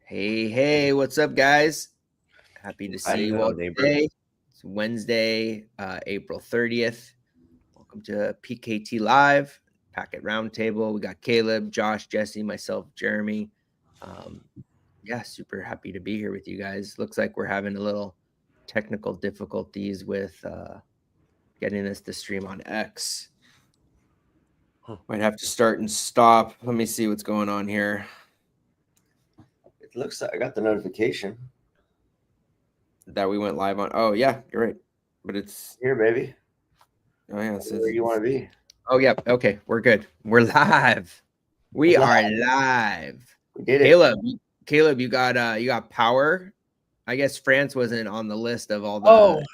Hey, what's up, guys? Happy to see you all today. It's Wednesday, April 30th. Welcome to PKT Live, Packet Roundtable. We got Caleb, Josh, Jesse, myself, Jeremy. Yeah, super happy to be here with you guys. Looks like we're having a little technical difficulties with getting this to stream on X. Might have to start and stop. Let me see what's going on here. It looks like I got the notification that we went live on. Oh yeah, you're right. But it's here, baby. Oh yeah, it says where you want to be. Oh yeah, okay, we're good. We're live. We are live. We did it. Caleb, you got power. I guess France wasn't on the list of all the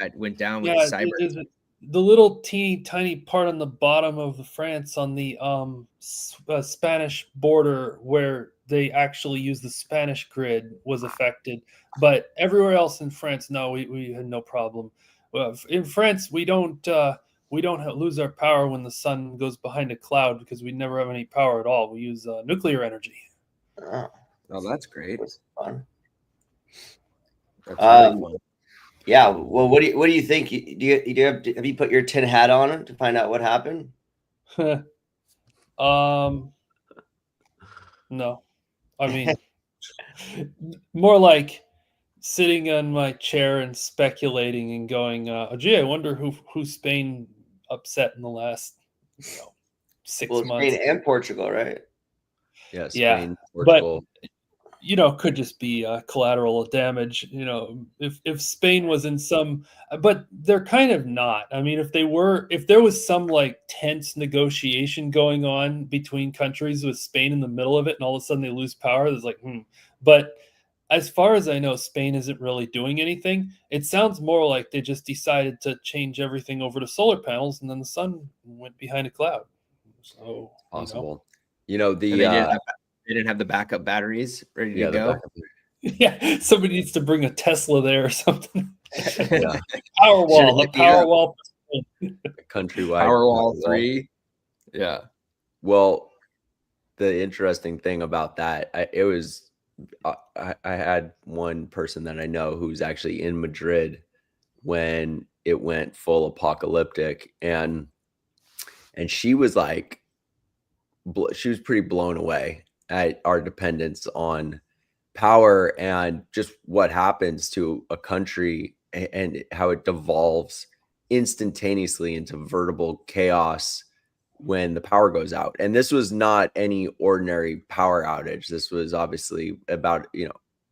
that went down with the cyber. The little teeny tiny part on the bottom of the France on the Spanish border where they actually use the Spanish grid was affected, but everywhere else in France, no, we had no problem. In France, we don't lose our power when the sun goes behind a cloud because we never have any power at all. We use nuclear energy. Oh, that's great. That's fun. That's really fun. Yeah. Well, what do you think? Have you put your tin hat on to find out what happened? No. I mean, more like sitting on my chair and speculating and going, gee, I wonder who Spain upset in the last 6 months. Spain and Portugal, right? Yeah, Spain, Portugal. But could just be collateral damage. If Spain was in some, but they're kind of not. I mean, if there was some like tense negotiation going on between countries with Spain in the middle of it, and all of a sudden they lose power, there's like, But as far as I know, Spain isn't really doing anything. It sounds more like they just decided to change everything over to solar panels, and then the sun went behind a cloud. So possible. They didn't have the backup batteries ready to go. Yeah, somebody needs to bring a Tesla there or something. Powerwall. Countrywide. Powerwall 3. Yeah. Well, the interesting thing about that, I had one person that I know who's actually in Madrid when it went full apocalyptic, and she was like, she was pretty blown away at our dependence on power and just what happens to a country and how it devolves instantaneously into veritable chaos when the power goes out. And this was not any ordinary power outage. This was obviously about,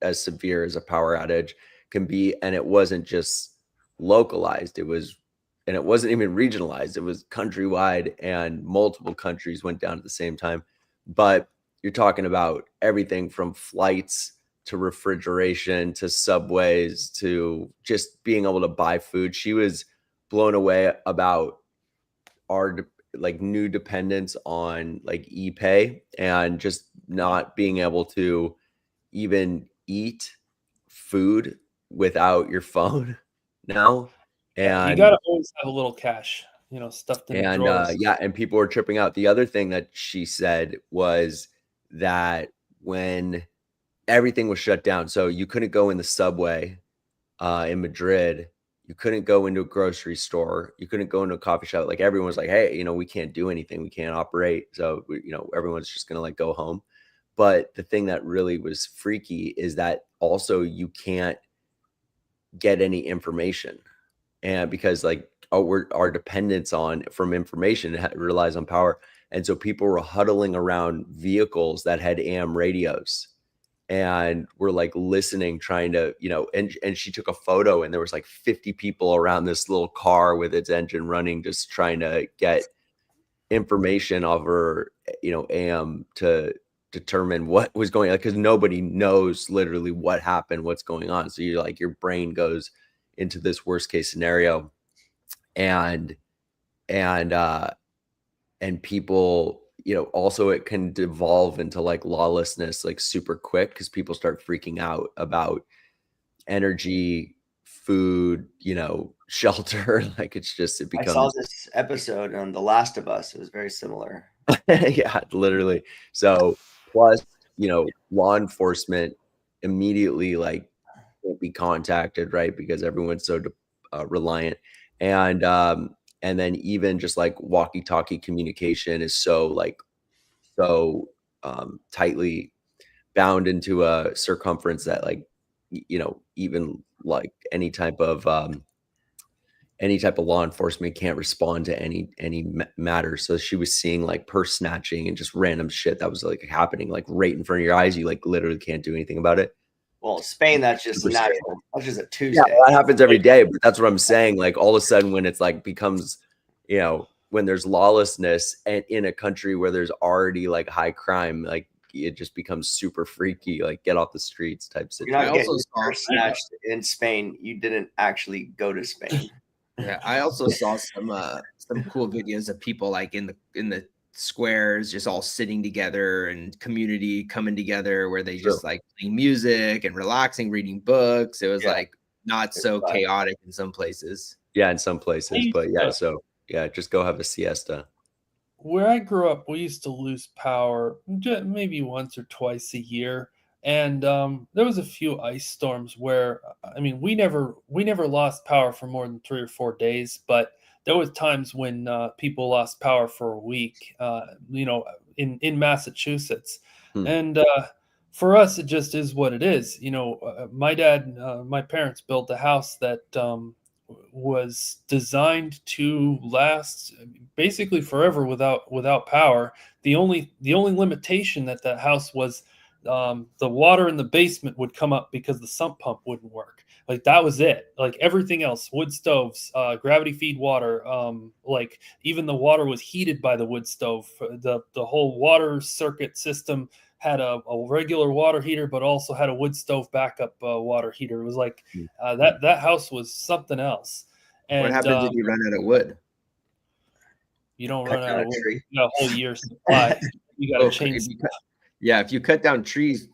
as severe as a power outage can be. And it wasn't just localized. It wasn't even regionalized. It was countrywide, and multiple countries went down at the same time. But you're talking about everything from flights to refrigeration to subways to just being able to buy food. She was blown away about our new dependence on e-pay and just not being able to even eat food without your phone now. And you gotta always have a little cash, stuffed in the drawers. And people were tripping out. The other thing that she said was that when everything was shut down, so you couldn't go in the subway in Madrid, you couldn't go into a grocery store, you couldn't go into a coffee shop. Like, everyone was like, hey, we can't do anything, we can't operate, so everyone's just gonna go home. But the thing that really was freaky is that also you can't get any information. And because our dependence from information relies on power. And so people were huddling around vehicles that had AM radios and were listening, trying to, and she took a photo, and there was 50 people around this little car with its engine running, just trying to get information off her, AM to determine what was going on, because nobody knows literally what happened, what's going on. So you're your brain goes into this worst case scenario, and people, also it can devolve into lawlessness super quick, because people start freaking out about energy, food, shelter. It becomes. I saw this episode on The Last of Us. It was very similar. Yeah, literally. So plus, law enforcement immediately like can't be contacted, right? Because everyone's so reliant. And then even just like walkie-talkie communication is so tightly bound into a circumference that like even like any type of law enforcement can't respond to any matter. So she was seeing like purse snatching and just random shit that was like happening like right in front of your eyes. You like literally can't do anything about it. Well, Spain, that's just natural. That's just a Tuesday. Yeah, that happens every day. But that's what I'm saying. Like all of a sudden, when it's like becomes, when there's lawlessness and in a country where there's already like high crime, like it just becomes super freaky. Like get off the streets type situation. You're not getting purse snatched in Spain. You didn't actually go to Spain. Yeah, I also saw some cool videos of people like in the squares just all sitting together and community coming together where they just like playing music and relaxing, reading books. It was like not so chaotic in some places. Yeah, in some places, but just go have a siesta. Where I grew up, we used to lose power maybe once or twice a year. And there was a few ice storms where, I mean, we never lost power for more than 3 or 4 days, but there was times when people lost power for a week, in Massachusetts. And for us, it just is what it is. My parents built a house that was designed to last basically forever without power. The only limitation that house was the water in the basement would come up because the sump pump wouldn't work. Like that was it. Like everything else, wood stoves, gravity feed water, like even the water was heated by the wood stove. The whole water circuit system had a regular water heater, but also had a wood stove backup water heater. It was like that house was something else. And what happens if you run out of wood? You don't run out of wood. You got a whole year's supply. You got to change. Yeah, if you cut down trees,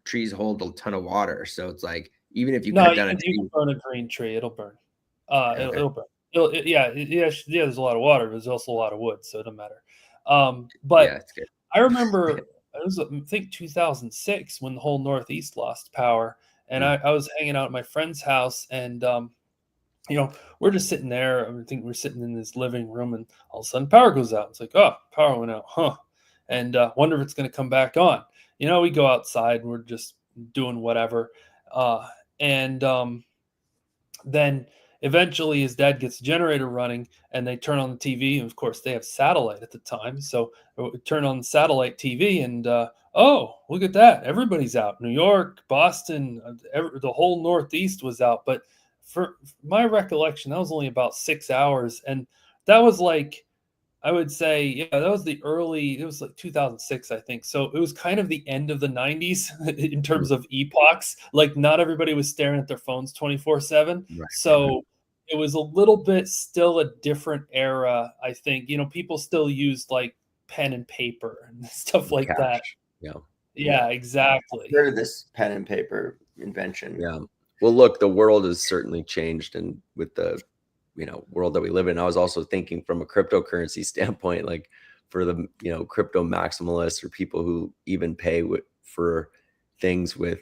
trees hold a ton of water. So it's like even if you cut down a tree, you can burn a green tree, it'll burn. It'll burn. There's a lot of water, but there's also a lot of wood, so it doesn't matter. But it's good. I remember it was, I think, 2006 when the whole Northeast lost power, and I was hanging out at my friend's house, and we're just sitting there. I think we're sitting in this living room, and all of a sudden power goes out. It's like, oh, power went out, huh? And wonder if it's going to come back on. We go outside and we're just doing whatever. And then eventually his dad gets a generator running and they turn on the TV. And of course, they have satellite at the time. So turn on the satellite TV and, oh, look at that. Everybody's out. New York, Boston, the whole Northeast was out. But for my recollection, that was only about 6 hours. And that was like, I would say, that was it was like 2006, I think. So it was kind of the end of the 90s in terms of epochs. Like not everybody was staring at their phones 24/7. Right. So it was a little bit still a different era, I think. People still used like pen and paper and stuff like that. Yeah, exactly. I've heard of this pen and paper invention. Yeah. Well, look, the world has certainly changed, and with the world that we live in. I was also thinking from a cryptocurrency standpoint, like for the, crypto maximalists or people who even pay for things with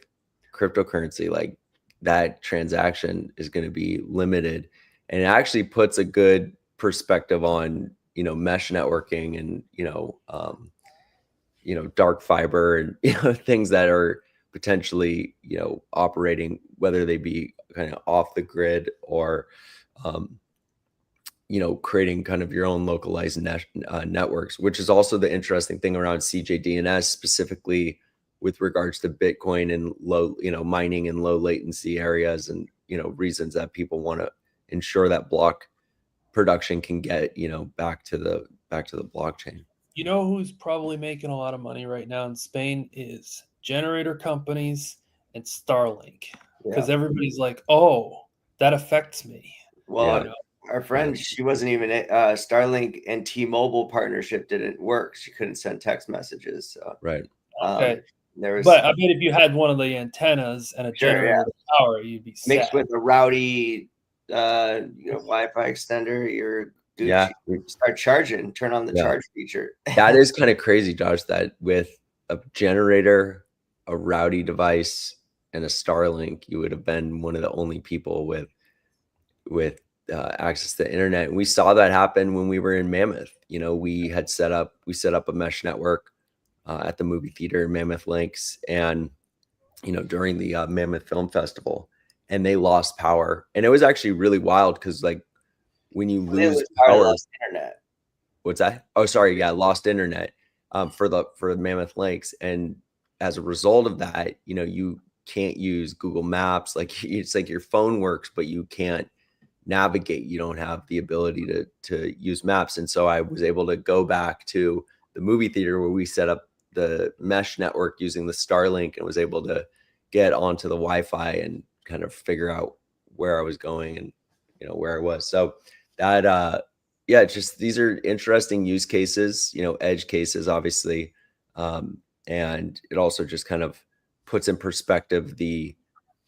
cryptocurrency, like that transaction is going to be limited. And it actually puts a good perspective on, mesh networking and, dark fiber and, things that are potentially, operating, whether they be kind of off the grid or, creating kind of your own localized networks, which is also the interesting thing around CJDNS, specifically with regards to Bitcoin and low, mining in low latency areas and, reasons that people want to ensure that block production can get, back to the blockchain. Who's probably making a lot of money right now in Spain is generator companies and Starlink, because everybody's like, oh, that affects me. Well, our friend, she wasn't even Starlink and T-Mobile partnership didn't work. She couldn't send text messages. So. Right. Okay. But I bet if you had one of the antennas and a generator power, you'd be set. Mixed with a rowdy, Wi-Fi extender, you're Gucci. Start charging. Turn on the charge feature. That is kind of crazy, Josh. That with a generator, a rowdy device, and a Starlink, you would have been one of the only people with access to the internet. And we saw that happen when we were in Mammoth. You know, we set up a mesh network at the movie theater in Mammoth Links, and you know, during the Mammoth Film Festival, and they lost power. And it was actually really wild because like when you lose power, lost internet. What's that? Oh, sorry, yeah, lost internet for Mammoth Links, and as a result of that, you know, you can't use Google Maps. Like it's like your phone works, but you can't navigate. You don't have the ability to use maps. And so I was able to go back to the movie theater where we set up the mesh network using the Starlink, and was able to get onto the Wi-Fi and kind of figure out where I was going and, you know, where I was. So that yeah, just these are interesting use cases, you know, edge cases, obviously. And it also just kind of puts in perspective the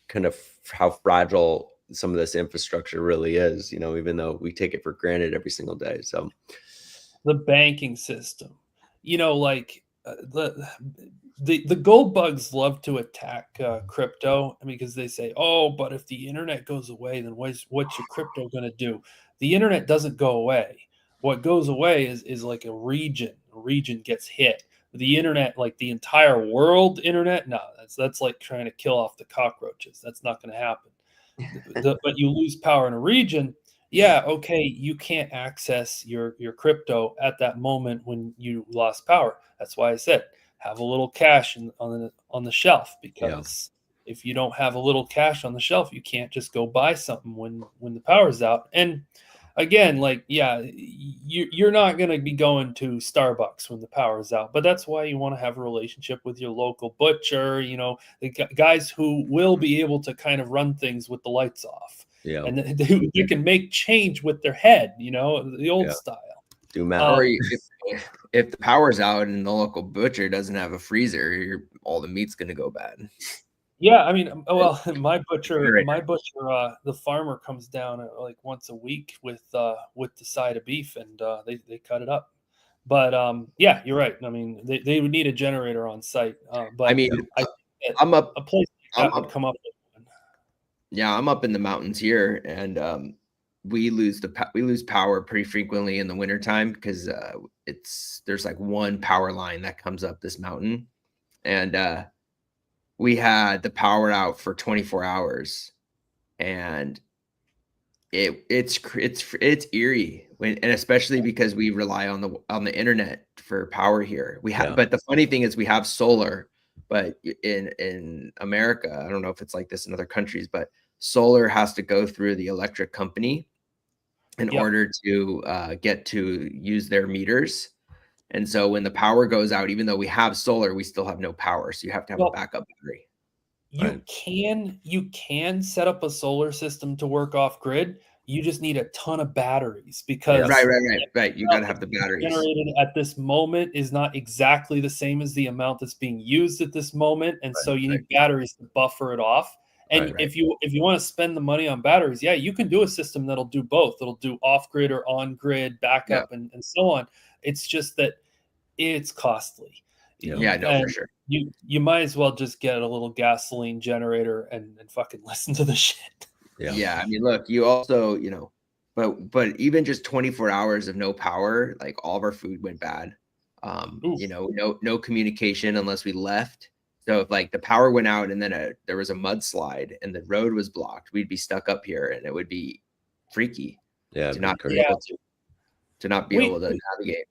kind of how fragile some of this infrastructure really is, you know, even though we take it for granted every single day. So the banking system, you know, like the gold bugs love to attack crypto because they say, oh, but if the internet goes away, then what's your crypto going to do? The internet doesn't go away. What goes away is like a region. A region gets hit. The internet, like the entire world internet, no, that's like trying to kill off the cockroaches. That's not going to happen. But you lose power in a region. Yeah, okay, you can't access your crypto at that moment when you lost power. That's why I said have a little cash on the shelf, because if you don't have a little cash on the shelf, you can't just go buy something when the power's out. And again, like, yeah, you're not going to be going to Starbucks when the power is out, but that's why you want to have a relationship with your local butcher, you know, the guys who will be able to kind of run things with the lights off. Yeah. And they can make change with their head, you know, the old style. Do math. Or if the power's out and the local butcher doesn't have a freezer, all the meat's going to go bad. Yeah, I mean, well, my butcher, the farmer comes down like once a week with the side of beef, and they cut it up. But yeah, you're right. I mean, they would need a generator on site. But I mean, I'm up a place like that would come up with one. Yeah, I'm up in the mountains here, and we lose power pretty frequently in the wintertime because there's like one power line that comes up this mountain, and we had the power out for 24 hours, and it's eerie and especially because we rely on the internet for power here. But the funny thing is we have solar, but in America, I don't know if it's like this in other countries, but solar has to go through the electric company in order to get to use their meters. And so when the power goes out, even though we have solar, we still have no power. So you have to have a backup battery. You can set up a solar system to work off grid. You just need a ton of batteries because right. You got to have the batteries. Generated at this moment is not exactly the same as the amount that's being used at this moment, and so you need batteries to buffer it off. And if you want to spend the money on batteries, you can do a system that'll do both. It'll do off grid or on grid backup and so on. It's just that it's costly. For sure. You might as well just get a little gasoline generator and fucking listen to the shit. Yeah. I mean, look, you also, you know, but even just 24 hours of no power, like all of our food went bad. You know, no communication unless we left. So if like the power went out and then there was a mudslide and the road was blocked, we'd be stuck up here and it would be freaky. To not be able to navigate.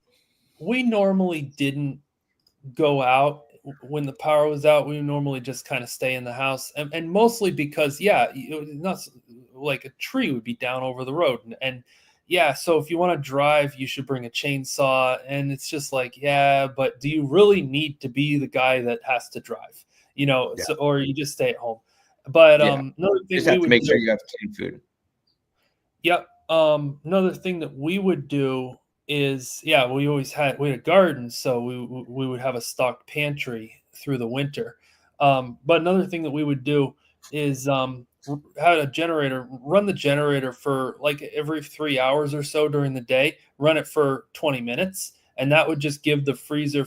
We normally didn't go out when the power was out. We normally just kind of stay in the house, and mostly because not like a tree would be down over the road, and so if you want to drive, you should bring a chainsaw, and it's just like, but do you really need to be the guy that has to drive, you know? So, or you just stay at home. But another thing, just have to make sure you have clean food. Another thing that we would do is, we had a garden, so we would have a stocked pantry through the winter. But another thing that we would do is had a generator, run the generator for like every 3 hours or so during the day, run it for 20 minutes. And that would just give the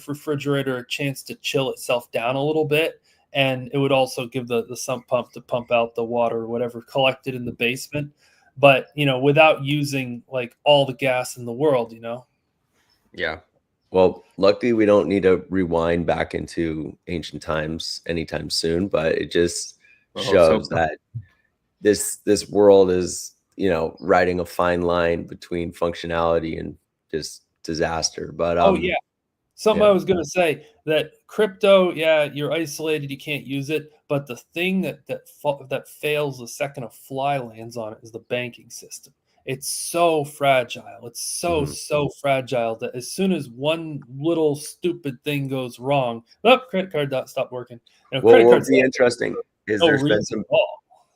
refrigerator a chance to chill itself down a little bit. and it would also give the sump pump to pump out the water or whatever collected in the basement, but without using like all the gas in the world. Yeah. Well, luckily we don't need to rewind back into ancient times anytime soon, but it just shows that this world is, riding a fine line between functionality and just disaster. But oh yeah, something I was going to say, that crypto, yeah, you're isolated, you can't use it, but the thing that fails the second a fly lands on it is the banking system. It's so fragile. It's so fragile that as soon as one little stupid thing goes wrong, credit card stop working. What would be interesting is there's been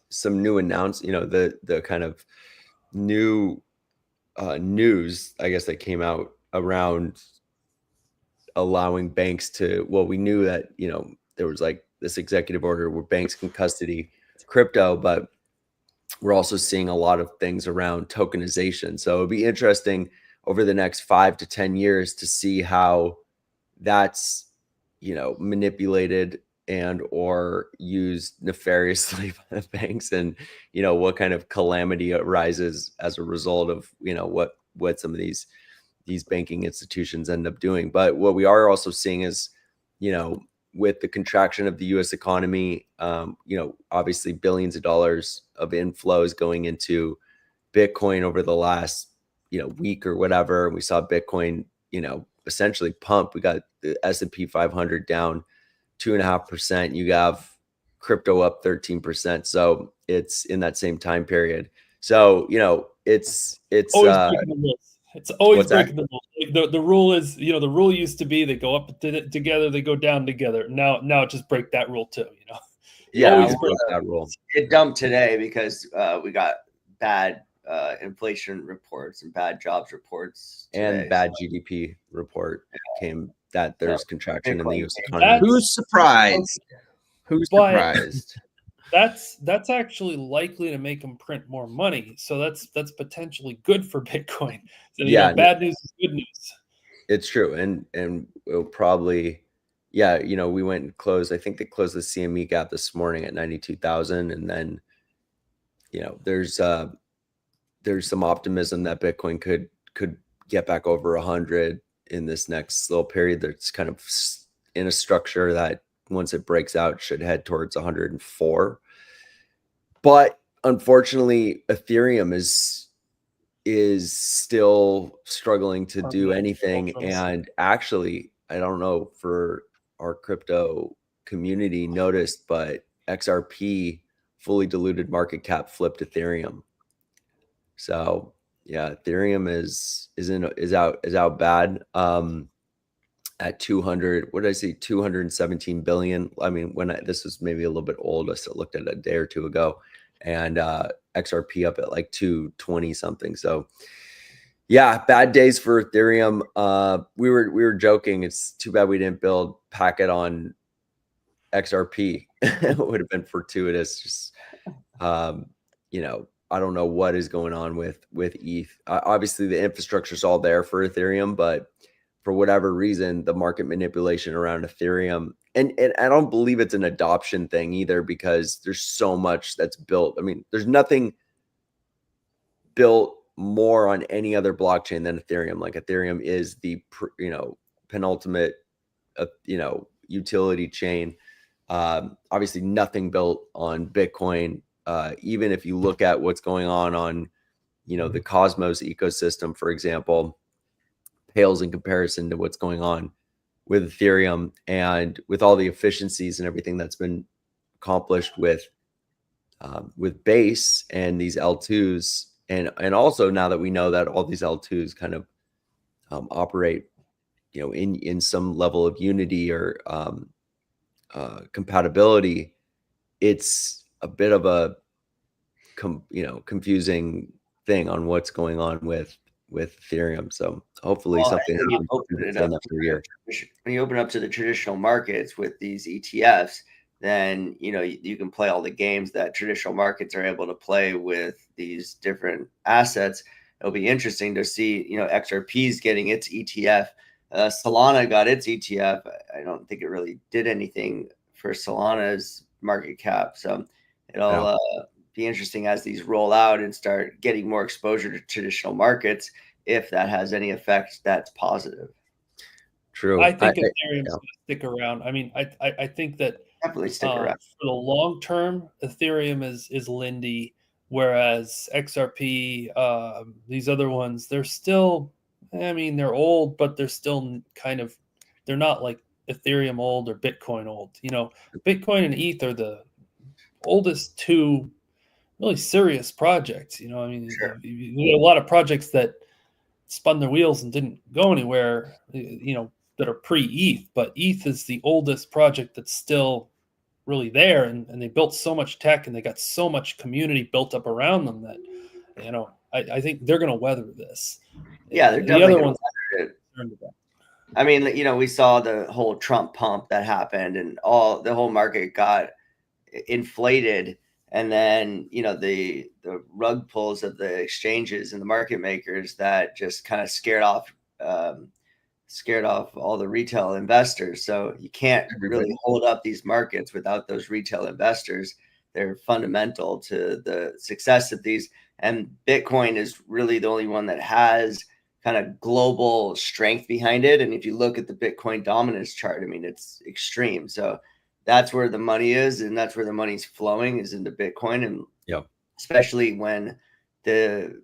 some new the kind of new news, I guess, that came out around allowing banks to, we knew that, there was like this executive order where banks can custody crypto, but we're also seeing a lot of things around tokenization. So it'll be interesting over the next 5 to 10 years to see how that's, manipulated and or used nefariously by the banks, and, what kind of calamity arises as a result of, what some of these banking institutions end up doing. But what we are also seeing is, with the contraction of the US economy, obviously billions of dollars of inflows going into Bitcoin over the last, week or whatever. And we saw Bitcoin, essentially pump. We got the S&P 500 down 2.5%. You have crypto up 13%. So it's in that same time period. So, it's it's always breaking the rule. The rule is, the rule used to be they go up together, they go down together. Now just break that rule too, Yeah, always break that rule. It dumped today because we got bad inflation reports and bad jobs reports today, and bad GDP report came that there's contraction in the US economy. Who's surprised? Who's surprised? That's actually likely to make them print more money. So that's potentially good for Bitcoin. So bad news is good news. It's true. And it'll probably, we went and closed. I think they closed the CME gap this morning at 92,000. And then, there's some optimism that Bitcoin could get back over 100 in this next little period. That's kind of in a structure that once it breaks out should head towards 104. But unfortunately, Ethereum is still struggling to do anything. And actually, I don't know for our crypto community noticed, but XRP fully diluted market cap flipped Ethereum. So yeah, Ethereum is out bad. At 200, what did I say? 217 billion. I mean, this was maybe a little bit old. I still looked at it a day or two ago, and XRP up at like 220 something. So yeah, bad days for Ethereum. We were joking. It's too bad we didn't build Packet on XRP. It would have been fortuitous. Just I don't know what is going on with ETH. Obviously, the infrastructure is all there for Ethereum, but for whatever reason, the market manipulation around Ethereum, and I don't believe it's an adoption thing either, because there's so much that's built. I mean, there's nothing built more on any other blockchain than Ethereum. Like Ethereum is the penultimate utility chain. Obviously, nothing built on Bitcoin. Even if you look at what's going on the Cosmos ecosystem, for example, pales in comparison to what's going on with Ethereum, and with all the efficiencies and everything that's been accomplished with Base and these L2s, and also now that we know that all these L2s kind of operate, in some level of unity or compatibility, it's a bit of a confusing thing on what's going on with Ethereum. So hopefully something when you open up to the traditional markets with these ETFs, then you can play all the games that traditional markets are able to play with these different assets. It'll be interesting to see XRP's getting its ETF. Solana got its ETF. I don't think it really did anything for Solana's market cap. So it'll be interesting as these roll out and start getting more exposure to traditional markets, if that has any effect that's positive. True. I think Ethereum's going to stick around. I mean, I think that definitely stick around for the long term. Ethereum is Lindy, whereas XRP, these other ones, they're still. I mean, they're old, but they're still kind of. They're not like Ethereum old or Bitcoin old. You know, Bitcoin and ETH are the oldest two really serious projects. You know, I mean, Sure. you have a lot of projects that spun their wheels and didn't go anywhere. You know, that are pre-ETH, but ETH is the oldest project that's still really there, and they built so much tech and they got so much community built up around them that, you know, I think they're going to weather this. Yeah, they're the other ones. I mean, you know, we saw the whole Trump pump that happened, and the whole market got inflated, and then, you know, the rug pulls of the exchanges and the market makers that just kind of scared off all the retail investors. So you can't really hold up these markets without those retail investors. They're fundamental to the success of these. And Bitcoin is really the only one that has kind of global strength behind it. And if you look at the Bitcoin dominance chart, I mean, it's extreme. So that's where the money is, and that's where the money's flowing, is into Bitcoin. And especially when the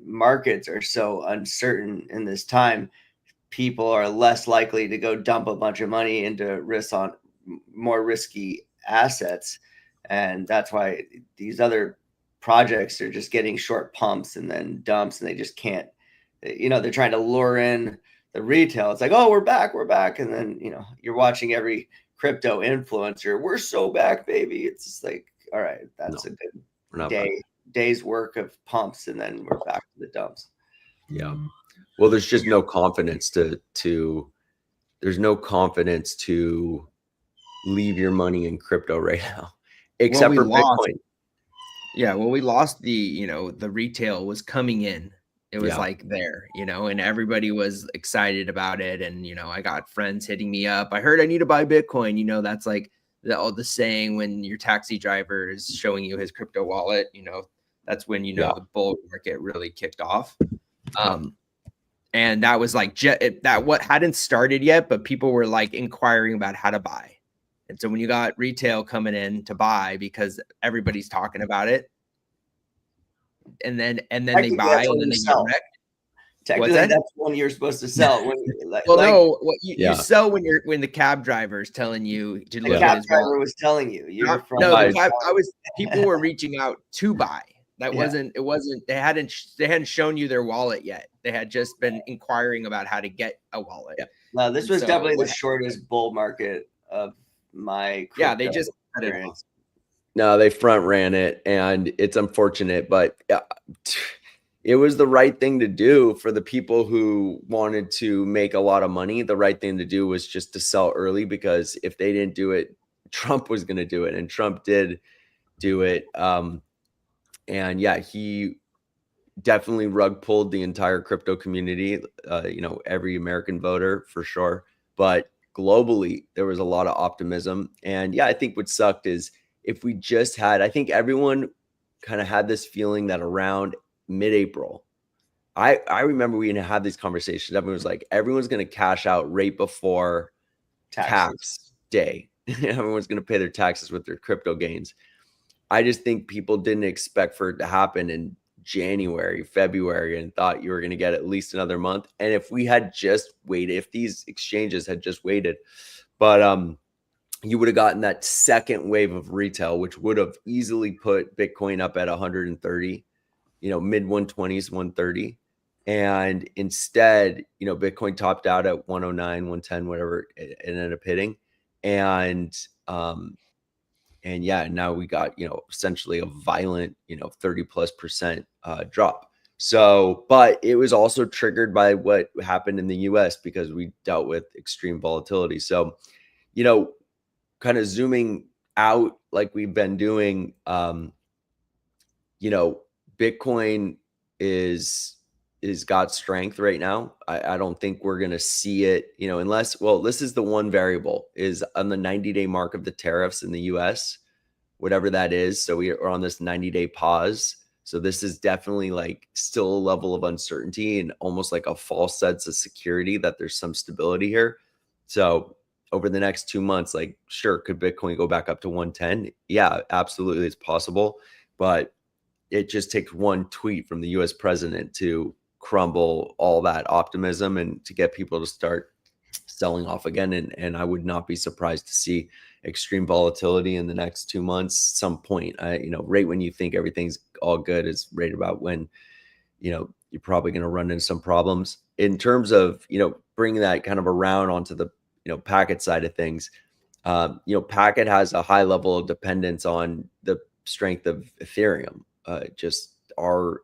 markets are so uncertain in this time, people are less likely to go dump a bunch of money into more risky assets. And that's why these other projects are just getting short pumps and then dumps, and they just can't, you know, they're trying to lure in the retail. It's like, oh, we're back. And then, you know, you're watching every crypto influencer, we're so back, baby. It's just like, all right, that's a good day's work of pumps, and then we're back to the dumps. Yeah. Well, there's just no confidence there's no confidence to leave your money in crypto right now, except for Bitcoin. Yeah. When we lost the retail was coming in. It was like there, you know, and everybody was excited about it. And, you know, I got friends hitting me up. I heard I need to buy Bitcoin. You know, that's like the saying when your taxi driver is showing you his crypto wallet, you know, that's when, you know, the bull market really kicked off. And that was like what hadn't started yet, but people were like inquiring about how to buy. And so when you got retail coming in to buy because everybody's talking about it, and then they buy and then they get wrecked. Technically, that's when you're supposed to sell. You sell when the cab driver is telling you to look at his wallet. The cab driver was telling you. People were reaching out to buy. It wasn't. They hadn't shown you their wallet yet. They had just been inquiring about how to get a wallet. Yeah. No, this was definitely the shortest bull market of my crypto. Yeah, they just cut it off. No, they front ran it, and it's unfortunate, but it was the right thing to do for the people who wanted to make a lot of money. The right thing to do was just to sell early, because if they didn't do it, Trump was going to do it, and Trump did do it. And yeah, he definitely rug pulled the entire crypto community, you know, every American voter for sure. But globally, there was a lot of optimism. And yeah, I think what sucked is if we just had, I think everyone kind of had this feeling that around mid-April, I remember we had these conversations. Everyone was like, everyone's going to cash out right before tax day. Everyone's going to pay their taxes with their crypto gains. I just think people didn't expect for it to happen in January, February, and thought you were going to get at least another month. And if we had just waited, if these exchanges had just waited, but you would have gotten that second wave of retail, which would have easily put Bitcoin up at 130, you know, mid 120s, 130. And instead, you know, Bitcoin topped out at 109, 110, whatever it ended up hitting. And yeah, now we got, you know, essentially a violent, you know, 30+% drop. So, but it was also triggered by what happened in the US because we dealt with extreme volatility. So, you know, kind of zooming out like we've been doing, you know, Bitcoin is is got strength right now. I don't think we're going to see it, unless, well, this is the one variable is on the 90-day mark of the tariffs in the US, whatever that is. So we are on this 90-day pause. So this is definitely like still a level of uncertainty and almost like a false sense of security that there's some stability here. So over the next 2 months, like, sure, could Bitcoin go back up to 110? Yeah, absolutely, it's possible. But it just takes one tweet from the US president to crumble all that optimism and to get people to start selling off again. And I would not be surprised to see extreme volatility in the next 2 months. Some point, right when you think everything's all good is right about when, you're probably going to run into some problems in terms of, bringing that kind of around onto the, packet side of things. Packet has a high level of dependence on the strength of Ethereum. Just our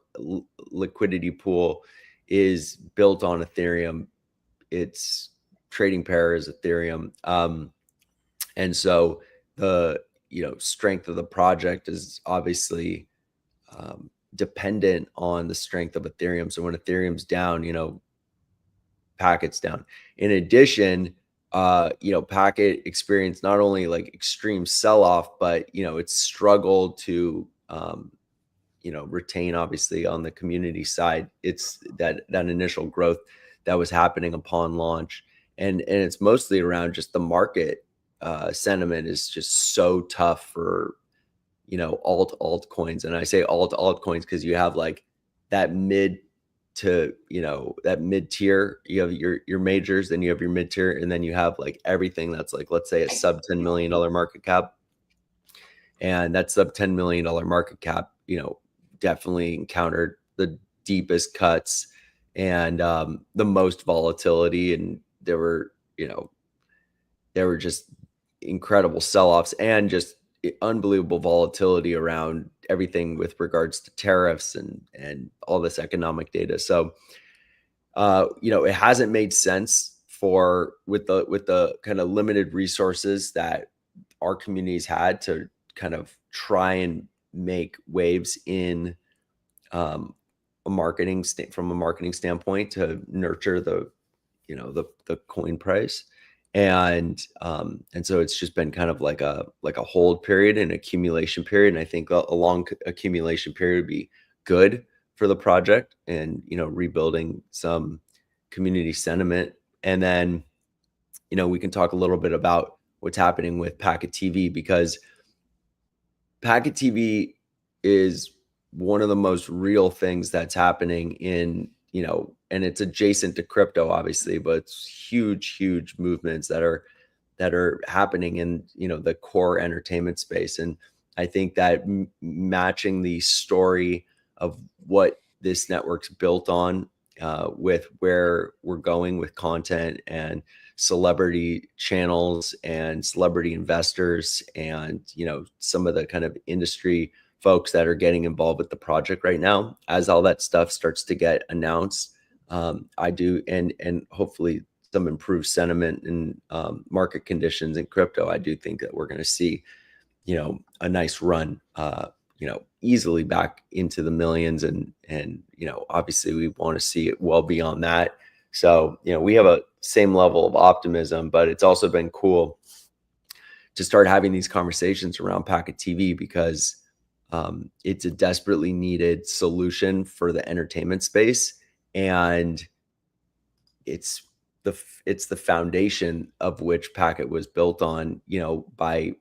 liquidity pool is built on Ethereum. Its trading pair is Ethereum. And so the, strength of the project is obviously dependent on the strength of Ethereum. So when Ethereum's down, Packet's down. In addition, Packet experienced not only like extreme sell-off, but, it's struggled to, retain obviously on the community side. It's that initial growth that was happening upon launch. And it's mostly around just the market sentiment is just so tough for, altcoins. And I say altcoins because you have like that mid to, that mid tier, you have your majors, then you have your mid tier, and then you have like everything that's like, let's say a sub $10 million market cap. And that sub $10 million market cap, definitely encountered the deepest cuts and the most volatility. And there were just incredible sell-offs and just unbelievable volatility around everything with regards to tariffs and all this economic data. So, it hasn't made sense with the kind of limited resources that our communities had to kind of try and make waves in from a marketing standpoint to nurture the coin price. And so it's just been kind of like a hold period and accumulation period. And I think a long accumulation period would be good for the project and, rebuilding some community sentiment. And then, we can talk a little bit about what's happening with Packet TV, because Packet TV is one of the most real things that's happening in, and it's adjacent to crypto, obviously, but it's huge movements that are happening in, the core entertainment space. And I think that matching the story of what this network's built on with where we're going with content and celebrity channels and celebrity investors and, some of the kind of industry folks that are getting involved with the project right now, as all that stuff starts to get announced, I do, and hopefully some improved sentiment and market conditions in crypto, I do think that we're going to see, a nice run, easily back into the millions, and obviously we want to see it well beyond that. So, we have a same level of optimism, but it's also been cool to start having these conversations around Packet TV because it's a desperately needed solution for the entertainment space, and it's the foundation of which Packet was built on, by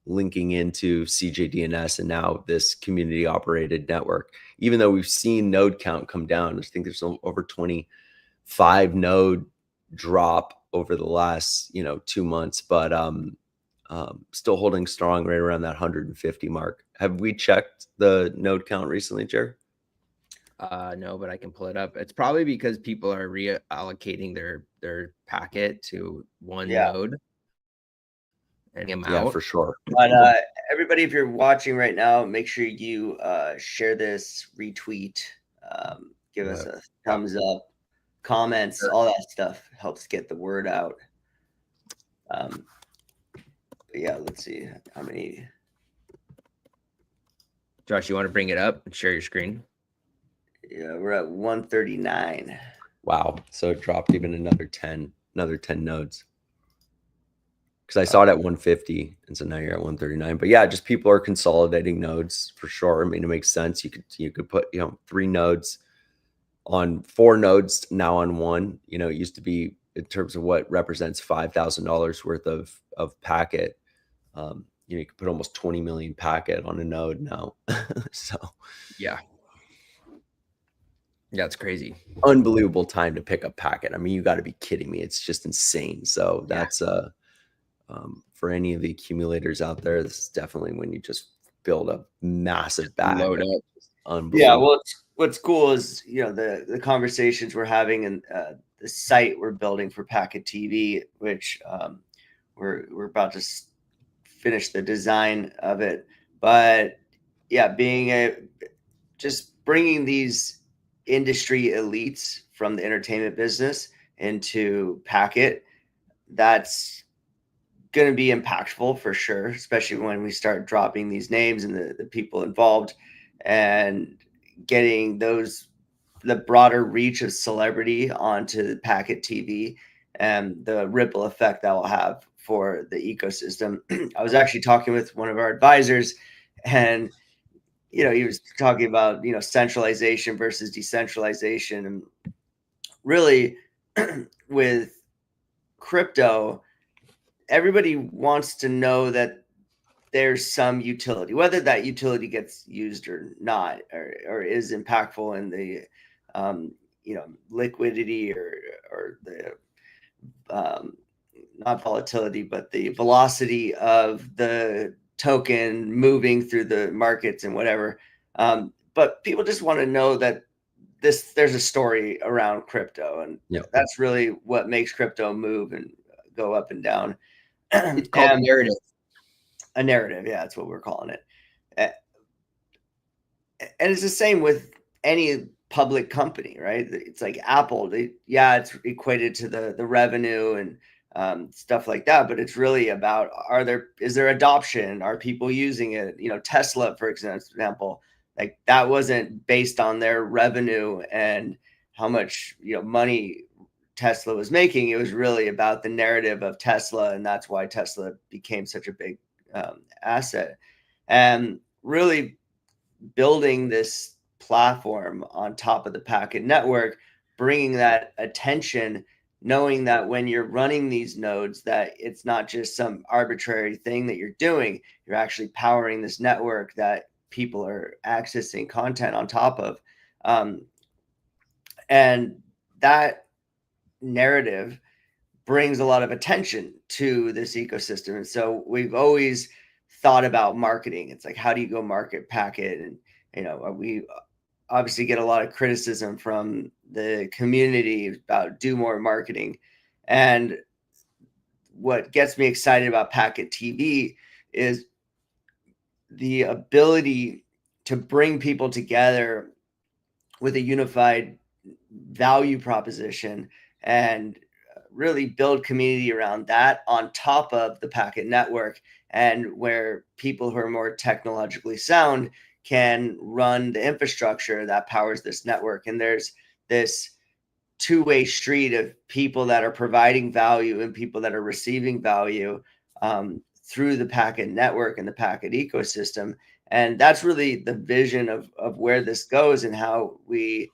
linking into CJDNS and now this community operated network. Even though we've seen node count come down, I think there's over 25 node drop over the last 2 months, but still holding strong right around that 150 mark. Have we checked the node count recently, Jared? No, but I can pull it up. It's probably because people are reallocating their packet to one node. And yeah, for sure. But everybody, if you're watching right now, make sure you share this, retweet, give us a thumbs up, comments, all that stuff helps get the word out. But yeah, let's see how many. Josh, you want to bring it up and share your screen? Yeah, we're at 139. Wow. So it dropped even another 10 nodes. Because I saw it at 150, and so now you're at 139. But yeah, just people are consolidating nodes for sure. I mean, it makes sense. You could put 3 nodes on 4 nodes now on one. It used to be, in terms of what represents $5,000 worth of packet. You could put almost 20 million packet on a node now. So yeah, it's crazy. Unbelievable time to pick up packet. I mean, you got to be kidding me. It's just insane. So that's for any of the accumulators out there, this is definitely when you just build a massive bag. Load up. Unbelievable. Yeah, well, what's cool is the conversations we're having and the site we're building for Packet TV, which we're about to finish the design of it. But yeah, just bringing these industry elites from the entertainment business into Packet, that's going to be impactful for sure, especially when we start dropping these names and the people involved and getting the broader reach of celebrity onto Packet TV and the ripple effect that will have for the ecosystem. I was actually talking with one of our advisors, and he was talking about centralization versus decentralization, and really with crypto, everybody wants to know that there's some utility, whether that utility gets used or not, or is impactful in the liquidity or the not volatility, but the velocity of the token moving through the markets and whatever. But people just want to know that there's a story around crypto, and that's really what makes crypto move and go up and down. It's called narrative. A narrative, yeah, that's what we're calling it. And it's the same with any public company, right? It's like Apple. It's equated to the revenue and stuff like that, but it's really about is there adoption? Are people using it? Tesla, for example, like that wasn't based on their revenue and how much money Tesla was making. It was really about the narrative of Tesla, and that's why Tesla became such a big asset. And really building this platform on top of the Packet network, bringing that attention, knowing that when you're running these nodes, that it's not just some arbitrary thing that you're doing, you're actually powering this network that people are accessing content on top of. And that narrative brings a lot of attention to this ecosystem. And so we've always thought about marketing. It's like, how do you go market Packet? And, we obviously get a lot of criticism from the community about do more marketing. And what gets me excited about Packet TV is the ability to bring people together with a unified value proposition and really build community around that on top of the Packet network, and where people who are more technologically sound can run the infrastructure that powers this network. And there's this two-way street of people that are providing value and people that are receiving value through the Packet network and the Packet ecosystem. And that's really the vision of where this goes, and how we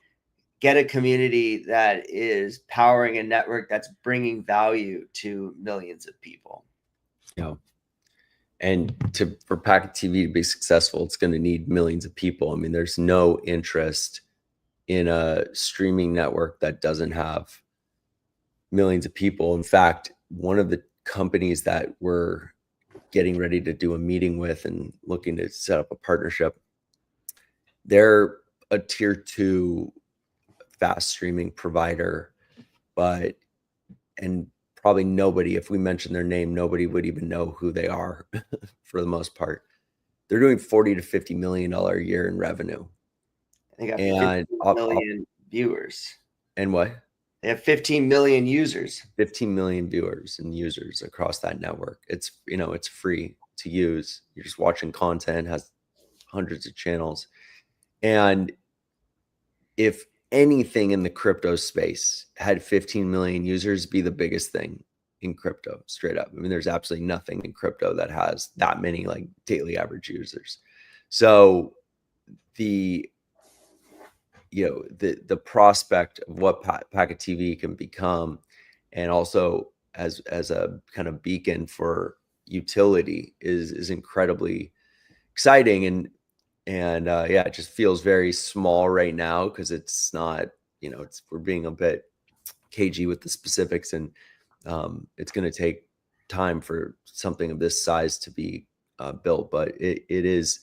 get a community that is powering a network that's bringing value to millions of people. Yeah. And for Packet TV to be successful, it's going to need millions of people. I mean, there's no interest in a streaming network that doesn't have millions of people. In fact, one of the companies that we're getting ready to do a meeting with and looking to set up a partnership, they're a tier 2 fast streaming provider, and probably nobody, if we mention their name, nobody would even know who they are for the most part. They're doing $40 to $50 million a year in revenue. They got 15 million viewers. And what? They have 15 million users. 15 million viewers and users across that network. It's, it's free to use. You're just watching content, has hundreds of channels. And if anything in the crypto space had 15 million users, be the biggest thing in crypto, straight up. I mean, there's absolutely nothing in crypto that has that many like daily average users. So the prospect of what Packet TV can become, and also as a kind of beacon for utility is incredibly exciting. And yeah, it just feels very small right now because it's not, we're being a bit cagey with the specifics, and it's going to take time for something of this size to be built, but it is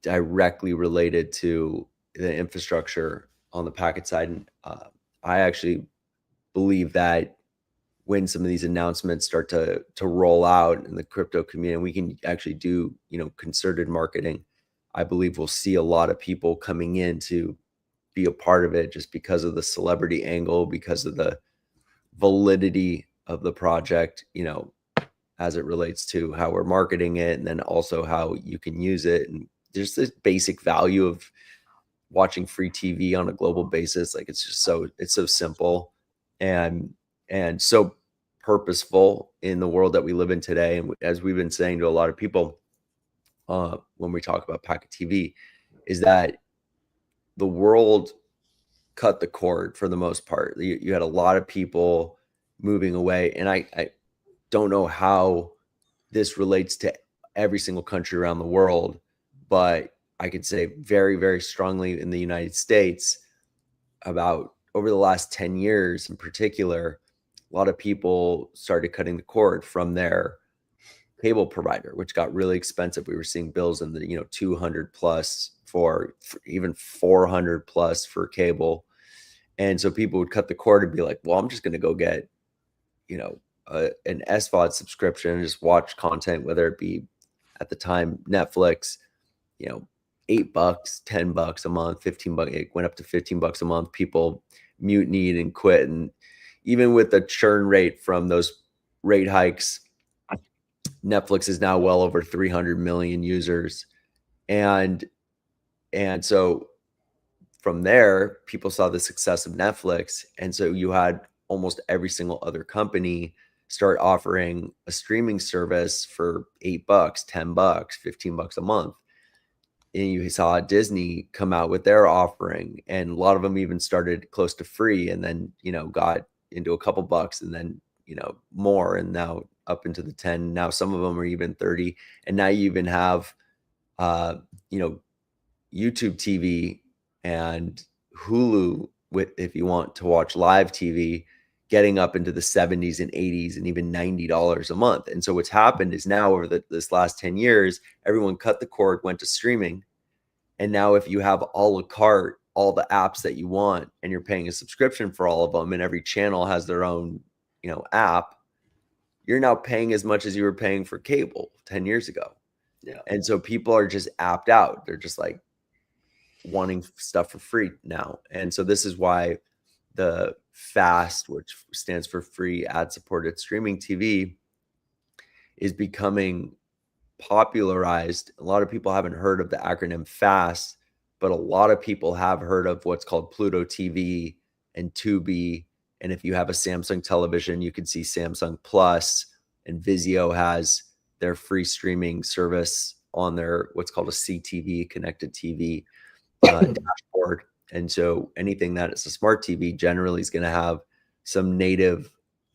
directly related to the infrastructure on the packet side. And I actually believe that when some of these announcements start to roll out in the crypto community, and we can actually do, concerted marketing, I believe we'll see a lot of people coming in to be a part of it just because of the celebrity angle, because of the validity of the project, as it relates to how we're marketing it, and then also how you can use it. And there's this basic value of watching free TV on a global basis. Like it's so simple and so purposeful in the world that we live in today. And as we've been saying to a lot of people when we talk about Packet TV, is that the world cut the cord for the most part. You had a lot of people moving away, and I don't know how this relates to every single country around the world, but I could say very, very strongly in the United States, about over the last 10 years in particular, a lot of people started cutting the cord from their cable provider, which got really expensive. We were seeing bills in the 200 plus for even 400 plus for cable. And so people would cut the cord and be like, well, I'm just going to go get, an SVOD subscription and just watch content, whether it be at the time Netflix, $8, $10 a month, $15. It went up to $15 a month. People mutinied and quit. And even with the churn rate from those rate hikes, Netflix is now well over 300 million users. And so from there, people saw the success of Netflix. And so you had almost every single other company start offering a streaming service for $8, $10, $15 a month. And you saw Disney come out with their offering, and a lot of them even started close to free, and then, got into a couple bucks, and then, more, and now up into the 10. Now some of them are even 30. And now you even have, YouTube TV and Hulu, if you want to watch live TV, getting up into the 70s and 80s and even $90 a month. And so what's happened is now over this last 10 years, everyone cut the cord, went to streaming. And now if you have a la carte, all the apps that you want, and you're paying a subscription for all of them, and every channel has their own, app, you're now paying as much as you were paying for cable 10 years ago. Yeah. And so people are just apped out. They're just like wanting stuff for free now. And so this is why the FAST, which stands for free ad-supported streaming TV, is becoming popularized. A lot of people haven't heard of the acronym FAST, but a lot of people have heard of what's called Pluto TV and Tubi. And if you have a Samsung television, you can see Samsung Plus, and Vizio has their free streaming service on their what's called a CTV, connected TV dashboard. And so anything that is a smart TV generally is going to have some native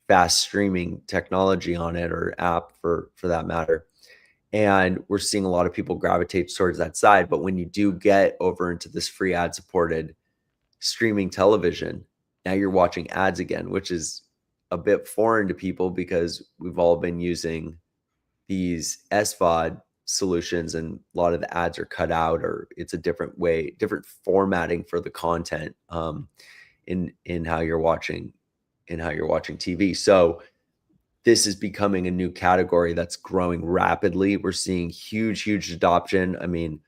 fast streaming technology on it, or app for that matter. And we're seeing a lot of people gravitate towards that side. But when you do get over into this free ad supported streaming television, now you're watching ads again, which is a bit foreign to people because we've all been using these SVOD solutions, and a lot of the ads are cut out, or it's a different way, different formatting for the content in how you're watching TV. So this is becoming a new category that's growing rapidly. We're seeing huge adoption. I mean,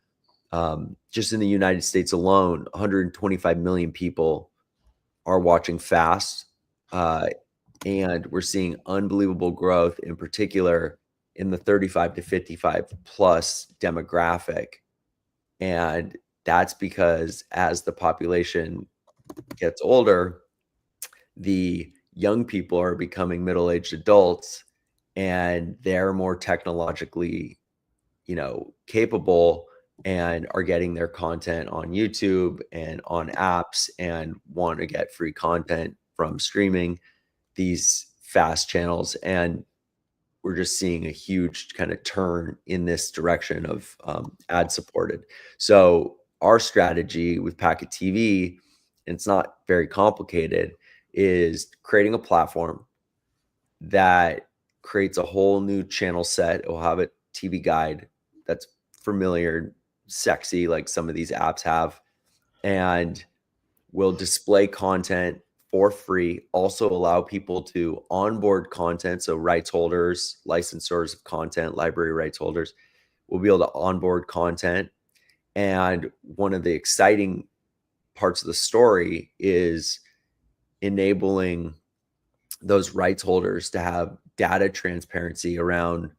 just in the United States alone, 125 million people are watching FAST, and we're seeing unbelievable growth, in particular in the 35 to 55 plus demographic. And that's because as the population gets older, the young people are becoming middle-aged adults, and they're more technologically, capable, and are getting their content on YouTube and on apps and want to get free content from streaming these fast channels. And we're just seeing a huge kind of turn in this direction of ad supported. So our strategy with Packet TV, and it's not very complicated, is creating a platform that creates a whole new channel set. It will have a TV guide that's familiar, sexy, like some of these apps have, and will display content for free. Also allow people to onboard content. So rights holders, licensors of content, library rights holders will be able to onboard content. And one of the exciting parts of the story is enabling those rights holders to have data transparency around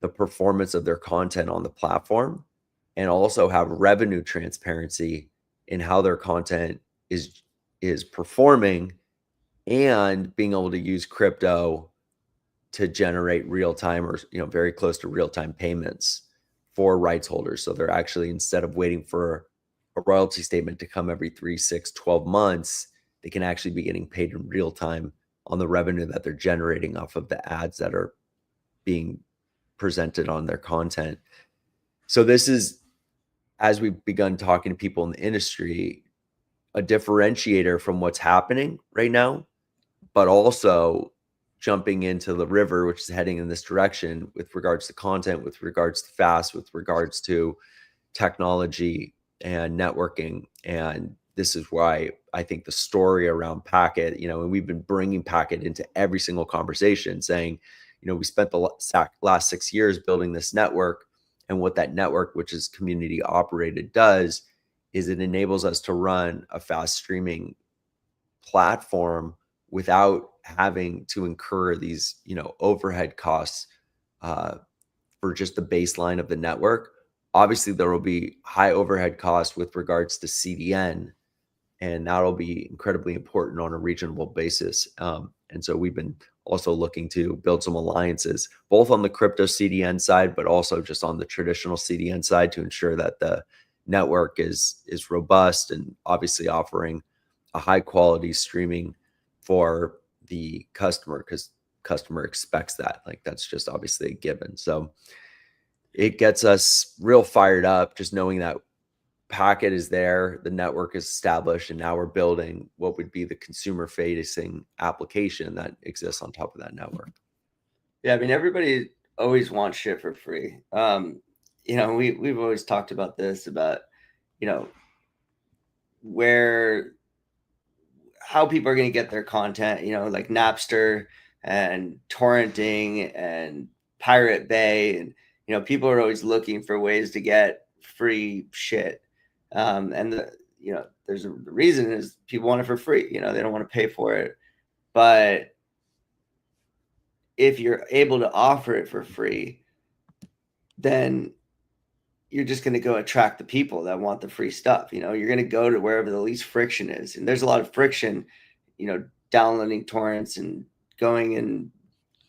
the performance of their content on the platform, and also have revenue transparency in how their content is performing, and being able to use crypto to generate real-time, or very close to real-time payments for rights holders. So they're actually, instead of waiting for a royalty statement to come every 3, 6, 12 months, they can actually be getting paid in real time on the revenue that they're generating off of the ads that are being presented on their content. So this is, as we've begun talking to people in the industry, a differentiator from what's happening right now, but also jumping into the river, which is heading in this direction with regards to content, with regards to fast, with regards to technology and networking. And this is why I think the story around Packet, and we've been bringing Packet into every single conversation, saying, we spent the last 6 years building this network. And what that network, which is community operated, does is it enables us to run a fast streaming platform without having to incur these, overhead costs for just the baseline of the network. Obviously, there will be high overhead costs with regards to CDN, and that'll be incredibly important on a regional basis. And so we've been also looking to build some alliances, both on the crypto CDN side, but also just on the traditional CDN side, to ensure that the network is robust, and obviously offering a high quality streaming for the customer, because customer expects that. Like, that's just obviously a given. So it gets us real fired up just knowing that Packet is there, the network is established, and now we're building what would be the consumer facing application that exists on top of that network. Yeah, I mean, everybody always wants shit for free. We've always talked about this, about how people are going to get their content, like Napster and torrenting and Pirate Bay, and people are always looking for ways to get free shit. And there's the reason is people want it for free. They don't want to pay for it. But if you're able to offer it for free, then you're just going to go attract the people that want the free stuff. You're going to go to wherever the least friction is. And there's a lot of friction, downloading torrents and going and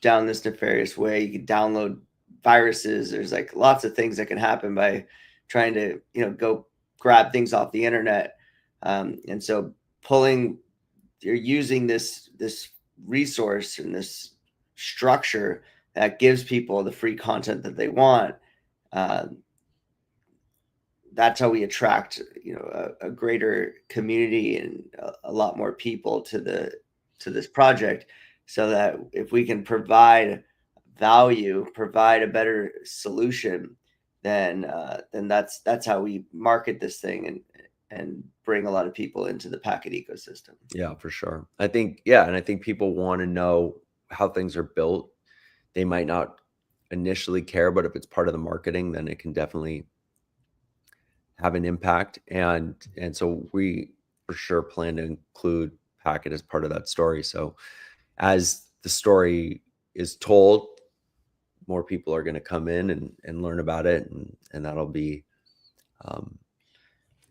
down this nefarious way. You can download viruses. There's like lots of things that can happen by trying to, go grab things off the internet. And so you're using this resource and this structure that gives people the free content that they want. That's how we attract, a greater community and a lot more people to this project, so that if we can provide value, provide a better solution, then that's how we market this thing and bring a lot of people into the Packet ecosystem. Yeah, for sure. I think people want to know how things are built. They might not initially care, but if it's part of the marketing, then it can definitely have an impact. And so we for sure plan to include Packet as part of that story. So as the story is told, more people are going to come in and learn about it, and that'll be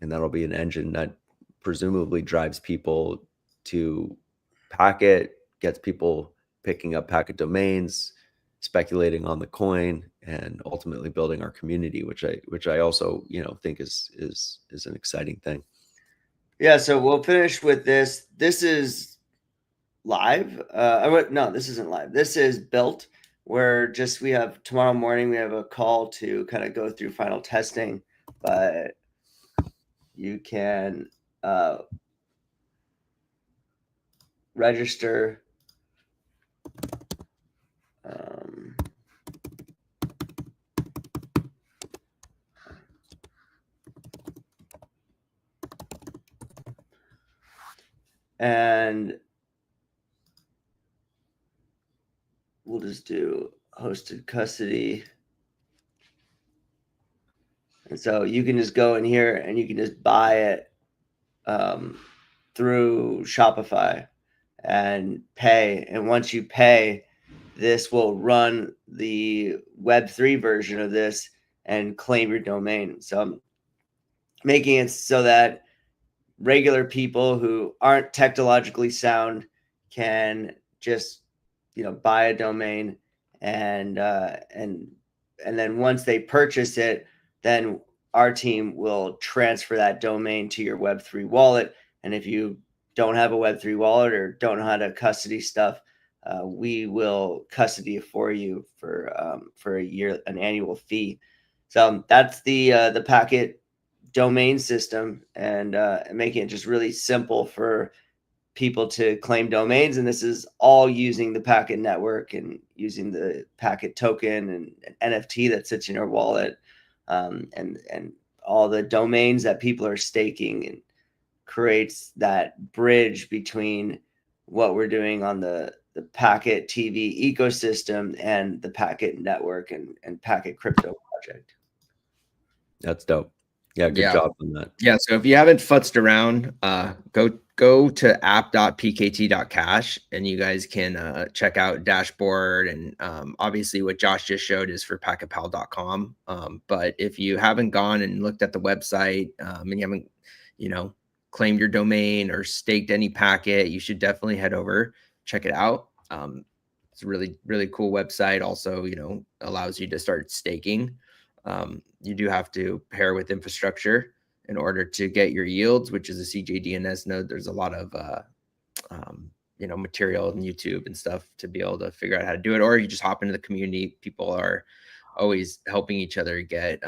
and that'll be an engine that presumably drives people to Packet, gets people picking up Packet domains, speculating on the coin, and ultimately building our community, which I also, you know, think is an exciting thing. Yeah, so we'll finish with this. This is live. No, this isn't live. This is built. We have tomorrow morning, we have a call to kind of go through final testing, but you can register. And we'll just do hosted custody. And so you can just go in here and you can just buy it through Shopify and pay. And once you pay, this will run the Web3 version of this and claim your domain. So I'm making it so that regular people who aren't technologically sound can just, you know, buy a domain, and then once they purchase it, then our team will transfer that domain to your Web3 wallet. And if you don't have a Web3 wallet or don't know how to custody stuff, we will custody it for you for a year, an annual fee. So that's the Packet domain system, and making it just really simple for people to claim domains. And this is all using the Packet network and using the Packet token and NFT that sits in your wallet, and all the domains that people are staking, and creates that bridge between what we're doing on the Packet TV ecosystem and the Packet network and Packet crypto project. That's dope. Yeah, good job on that. Yeah, so if you haven't futzed around, go to app.pkt.cash and you guys can check out dashboard, and obviously what Josh just showed is for packetpal.com. But if you haven't gone and looked at the website, and you haven't, you know, claimed your domain or staked any packet, you should definitely head over, check it out. It's a really, really cool website. Also, you know, allows you to start staking. You do have to pair with infrastructure in order to get your yields, which is a CJDNS node. There's a lot of, you know, material on YouTube and stuff to be able to figure out how to do it. Or you just hop into the community. People are always helping each other get,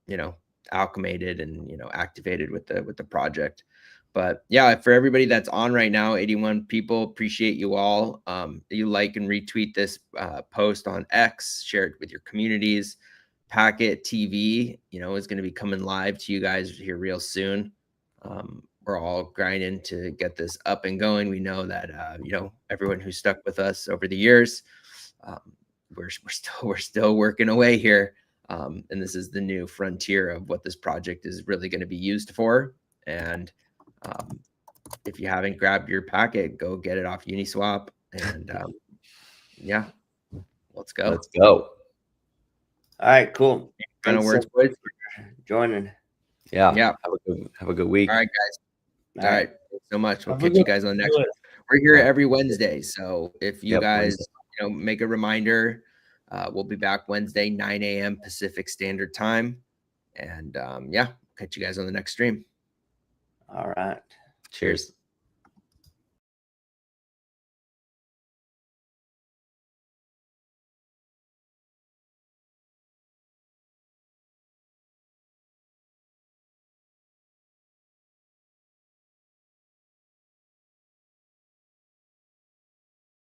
you know, acclimated and, you know, activated with the project. But yeah, for everybody that's on right now, 81 people, appreciate you all. You like and retweet this post on X, share it with your communities. Packet TV, you know, is going to be coming live to you guys here real soon. We're all grinding to get this up and going. We know that, you know, everyone who's stuck with us over the years, we're still working away here. And this is the new frontier of what this project is really going to be used for. And if you haven't grabbed your packet, go get it off Uniswap. And yeah, let's go. Let's go. All right, cool. Final words, boys. Joining. Yeah. Have a good week. All right, guys. All right. Thanks so much. We'll catch you guys on the next one. We're here every Wednesday. So if you guys, you know, make a reminder, we'll be back Wednesday, 9 a.m. Pacific Standard Time. And yeah, catch you guys on the next stream. All right. Cheers.